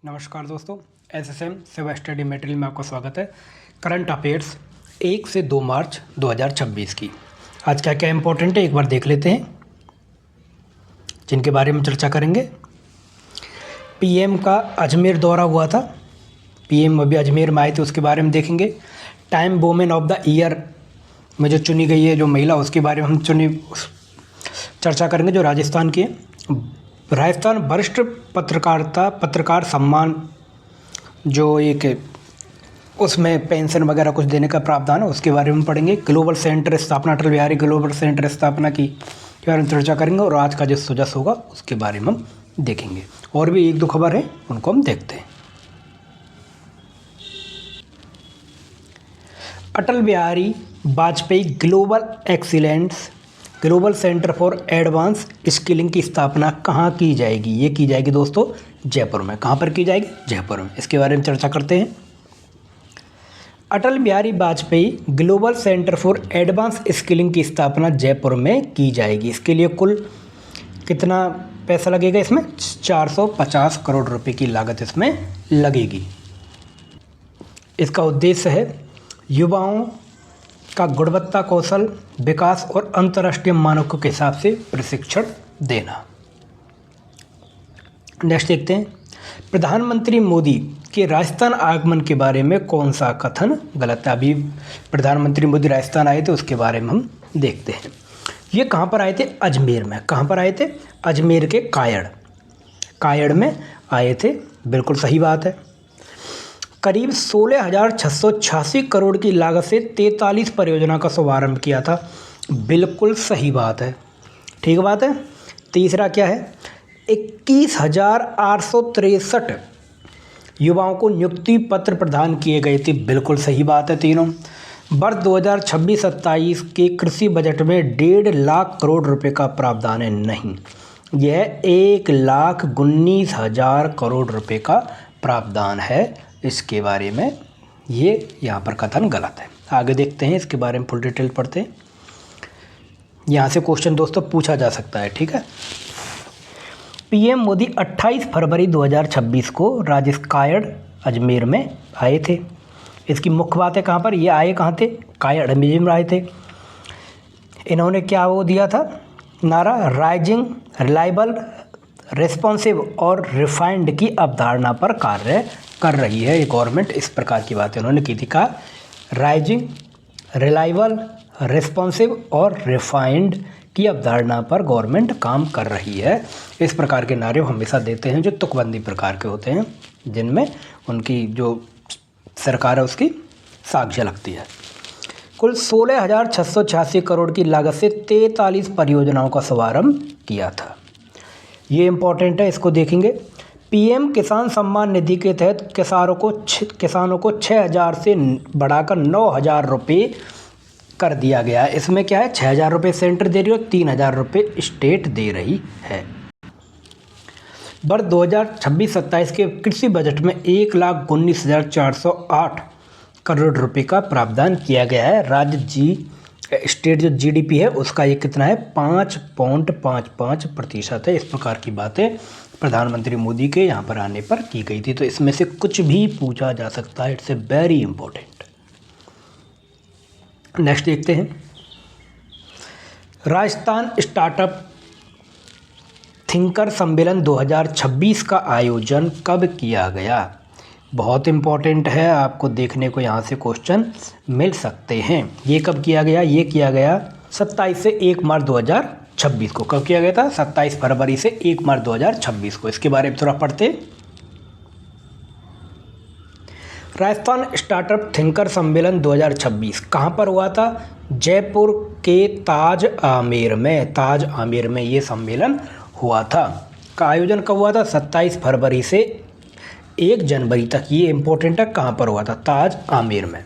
नमस्कार दोस्तों, एसएसएम सेवा स्टडी मटेरियल में आपका स्वागत है। करंट अफेयर्स 1 से 2 मार्च 2026 की आज क्या क्या इंपॉर्टेंट है एक बार देख लेते हैं, जिनके बारे में चर्चा करेंगे। पीएम का अजमेर दौरा हुआ था, पीएम अभी अजमेर में आए थे, उसके बारे में देखेंगे। Time women of the year में जो चुनी गई है जो महिला, उसके बारे में हम चर्चा करेंगे, जो राजस्थान की है। राजस्थान वरिष्ठ पत्रकार सम्मान जो एक उसमें पेंशन वगैरह कुछ देने का प्रावधान है, उसके बारे में पढ़ेंगे। ग्लोबल सेंटर स्थापना, अटल बिहारी ग्लोबल सेंटर स्थापना की के बारे में चर्चा करेंगे, और आज का जो सुजस होगा उसके बारे में हम देखेंगे। और भी एक दो खबर है, उनको हम देखते हैं। Atal Bihari Vajpayee global centre for advance skilling की स्थापना कहाँ की जाएगी? ये की जाएगी दोस्तों जयपुर में। कहाँ पर की जाएगी? जयपुर में। इसके बारे में चर्चा करते हैं। Atal Bihari Vajpayee global centre for advance skilling की स्थापना जयपुर में की जाएगी। इसके लिए कुल कितना पैसा लगेगा? इसमें 450 करोड़ रुपए की लागत इसमें लगेगी। इसका उद्देश्य है युवाओं का गुणवत्ता कौशल विकास और अंतर्राष्ट्रीय मानकों के हिसाब से प्रशिक्षण देना। नेक्स्ट देखते हैं। प्रधानमंत्री मोदी के राजस्थान आगमन के बारे में कौन सा कथन गलत है? अभी प्रधानमंत्री मोदी राजस्थान आए थे, उसके बारे में हम देखते हैं। ये कहाँ पर आए थे? अजमेर में। कहाँ पर आए थे? अजमेर के कायड़ में आए थे। बिल्कुल सही बात है। करीब 16,686 करोड़ की लागत से 43 परियोजना का शुभारंभ किया था। बिल्कुल सही बात है, ठीक बात है। तीसरा क्या है? 21,863 युवाओं को नियुक्ति पत्र प्रदान किए गए थे। बिल्कुल सही बात है तीनों। वर्ष 2026-27 के कृषि बजट में 1.5 लाख करोड़ रुपए का प्रावधान है। नहीं, यह 1,19,000 करोड़ रुपए का प्रावधान है। इसके बारे में ये यहाँ पर कथन गलत है। आगे देखते हैं, इसके बारे में फुल डिटेल पढ़ते हैं। यहाँ से क्वेश्चन दोस्तों पूछा जा सकता है, ठीक है। पीएम मोदी 28 फरवरी 2026 को कायड़ अजमेर में आए थे। इसकी मुख्य बात है कहाँ पर ये आए, कहाँ थे? कायड़ अजमेर में आए थे। इन्होंने क्या वो दिया था नारा? राइजिंग रिलायबल रिस्पॉन्सिव और रिफाइंड की अवधारणा पर कार्य कर रही है ये गवर्नमेंट। इस प्रकार की बातें उन्होंने की थी। कहा राइजिंग रिलायबल रिस्पॉन्सिव और रिफाइंड की अवधारणा पर गवर्नमेंट काम कर रही है। इस प्रकार के नारे हमेशा देते हैं जो तुकबंदी प्रकार के होते हैं, जिनमें उनकी जो सरकार है उसकी साख झलकती है। कुल 16,686 करोड़ की लागत से 43 परियोजनाओं का शुभारंभ किया था। ये इम्पोर्टेंट है, इसको देखेंगे। पीएम किसान सम्मान निधि के तहत किसानों को 6,000 से बढ़ाकर 9,000 रुपये कर दिया गया। इसमें क्या है? 6,000 रुपये सेंटर दे रही है और 3,000 रुपये स्टेट दे रही है। वर्ष 2026-27 के कृषि बजट में 1,19,408 करोड़ रुपये का प्रावधान किया गया है। स्टेट जो जीडीपी है उसका ये कितना है? 5.55% है। इस प्रकार की बातें प्रधानमंत्री मोदी के यहाँ पर आने पर की गई थी। तो इसमें से कुछ भी पूछा जा सकता है। It's a very important. Next देखते हैं। राजस्थान स्टार्टअप थिंकर सम्मेलन 2026 का आयोजन कब किया गया? बहुत इंपॉर्टेंट है, आपको देखने को यहाँ से क्वेश्चन मिल सकते हैं। ये कब किया गया? ये किया गया 27 से 1 मार्च 2026 को। कब किया गया था? 27 फरवरी से 1 मार्च 2026 को। इसके बारे में थोड़ा पढ़ते। राजस्थान स्टार्टअप थिंकर सम्मेलन 2026 कहाँ पर हुआ था? जयपुर के ताज आमेर में ये सम्मेलन हुआ था। का आयोजन कब हुआ था? 27 फरवरी से 1 जनवरी तक। ये इंपॉर्टेंट है, कहाँ पर हुआ था? ताज आमेर में।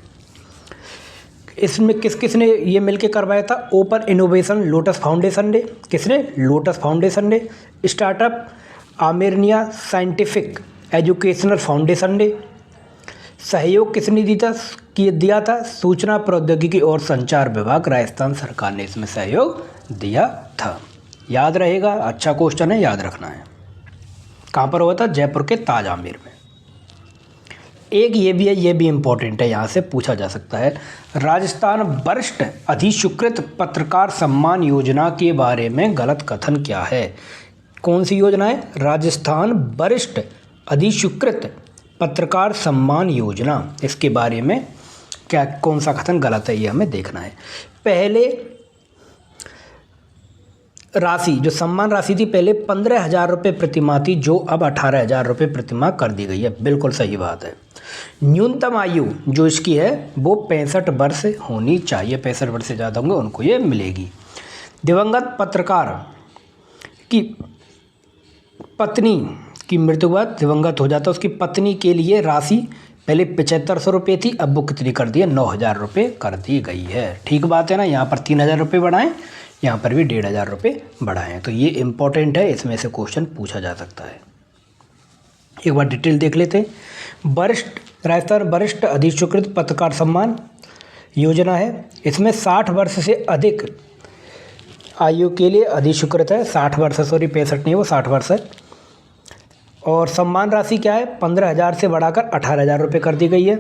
इसमें किसने ये मिलके करवाया था? ओपन इनोवेशन लोटस फाउंडेशन ने। किसने? लोटस फाउंडेशन ने। स्टार्टअप आमेरनिया साइंटिफिक एजुकेशनल फाउंडेशन ने। सहयोग किसने दिया था? सूचना प्रौद्योगिकी और संचार विभाग राजस्थान सरकार ने इसमें सहयोग दिया था। याद रहेगा, अच्छा क्वेश्चन है, याद रखना है। कहाँ पर हुआ था? जयपुर के ताज आमेर में। एक ये भी है, ये भी इम्पोर्टेंट है, यहाँ से पूछा जा सकता है। राजस्थान वरिष्ठ अधिस्वीकृत पत्रकार सम्मान योजना के बारे में गलत कथन क्या है? कौन सी योजना है? राजस्थान वरिष्ठ अधिस्वीकृत पत्रकार सम्मान योजना। इसके बारे में क्या कौन सा कथन गलत है, ये हमें देखना है। पहले राशि, जो सम्मान राशि थी पहले 15,000 रुपये प्रतिमाह थी, जो अब 18,000 रुपये प्रतिमाह कर दी गई है। बिल्कुल सही बात है। न्यूनतम आयु जो इसकी है वो 65 वर्ष होनी चाहिए, 65 वर्ष से ज़्यादा होंगे उनको ये मिलेगी। दिवंगत पत्रकार की पत्नी की मृत्यु के बाद दिवंगत हो जाता है, उसकी पत्नी के लिए राशि पहले 7500 रुपये थी, अब वो कितनी कर दी है? 9,000 रुपये कर दी गई है। ठीक बात है ना। यहाँ पर 3,000 रुपये बढ़ाएँ, यहाँ पर भी 1,500 रुपये बढ़ाएँ। तो ये इम्पोर्टेंट है, इसमें से क्वेश्चन पूछा जा सकता है। एक बार डिटेल देख लेते हैं। राजस्थान वरिष्ठ अधिस्वीकृत पत्रकार सम्मान योजना है, इसमें 60 वर्ष से अधिक आयु के लिए अधिस्वीकृत है। 60 वर्ष, सॉरी 65 नहीं, वो 60 वर्ष है। और सम्मान राशि क्या है? 15,000 से बढ़ाकर 18,000 रुपये कर दी गई है।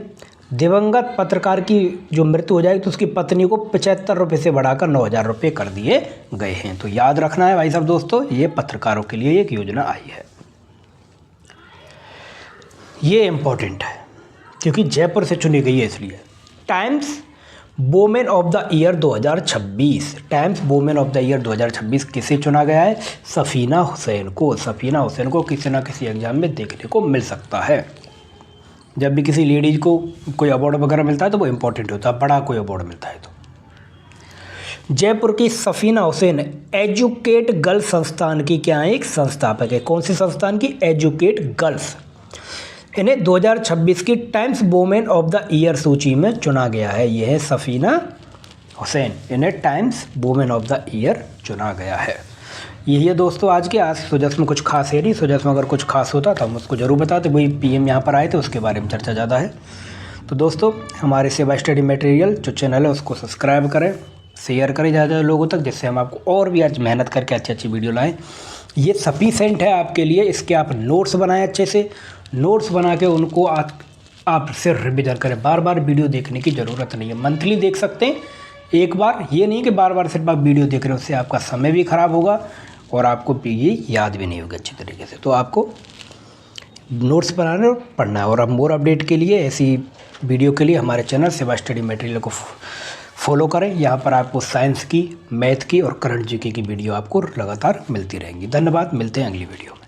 दिवंगत पत्रकार की जो मृत्यु हो जाएगी तो उसकी पत्नी को 75 रुपये से बढ़ाकर 9,000 रुपये कर दिए गए हैं। तो याद रखना है भाई साहब दोस्तों, ये पत्रकारों के लिए एक योजना आई है। ये इम्पोर्टेंट है क्योंकि जयपुर से चुनी गई है इसलिए। Times women of the year 2026, times women of the year 2026 किसे चुना गया है? सफ़ीना हुसैन को। सफ़ीना हुसैन को किसी ना किसी एग्जाम में देखने को मिल सकता है। जब भी किसी लेडीज़ को कोई अवार्ड वगैरह मिलता है तो वो इम्पोर्टेंट होता है, बड़ा कोई अवार्ड मिलता है तो। जयपुर की सफ़ीना हुसैन एजुकेट गर्ल्स संस्थान की क्या है? एक संस्थापक है। कौन सी संस्थान की? Educate girls. इन्हें 2026 की times women of the year सूची में चुना गया है। यह है सफ़ीना हुसैन, इन्हें times women of the year चुना गया है। यही है दोस्तों आज के। आज सुजस में कुछ खास है नहीं, सुजस में अगर कुछ खास होता तो हम उसको ज़रूर बताते। वही पीएम यहाँ पर आए थे, उसके बारे में चर्चा ज़्यादा है। तो दोस्तों हमारे सेवा स्टडी मटेरियल जो चैनल है उसको सब्सक्राइब करें, शेयर करें ज़्यादा लोगों तक, जिससे हम आपको और भी आज मेहनत करके अच्छी अच्छी वीडियो लाएँ। ये सफिशेंट है आपके लिए। इसके आप नोट्स बनाएं, अच्छे से नोट्स बना के उनको आप सिर्फ रिविजन करें। बार बार वीडियो देखने की ज़रूरत नहीं है। मंथली देख सकते हैं एक बार, ये नहीं कि बार बार सिर्फ आप वीडियो देख रहे हो, उससे आपका समय भी ख़राब होगा और आपको ये याद भी नहीं होगा अच्छी तरीके से। तो आपको नोट्स बनाना और पढ़ना है। और अब मोर अपडेट के लिए, ऐसी वीडियो के लिए हमारे चैनल सेवा स्टडी मटेरियल को फॉलो करें। यहाँ पर आपको साइंस की, मैथ की और करंट जीके की वीडियो आपको लगातार मिलती रहेंगी। धन्यवाद, मिलते हैं अगली वीडियो में।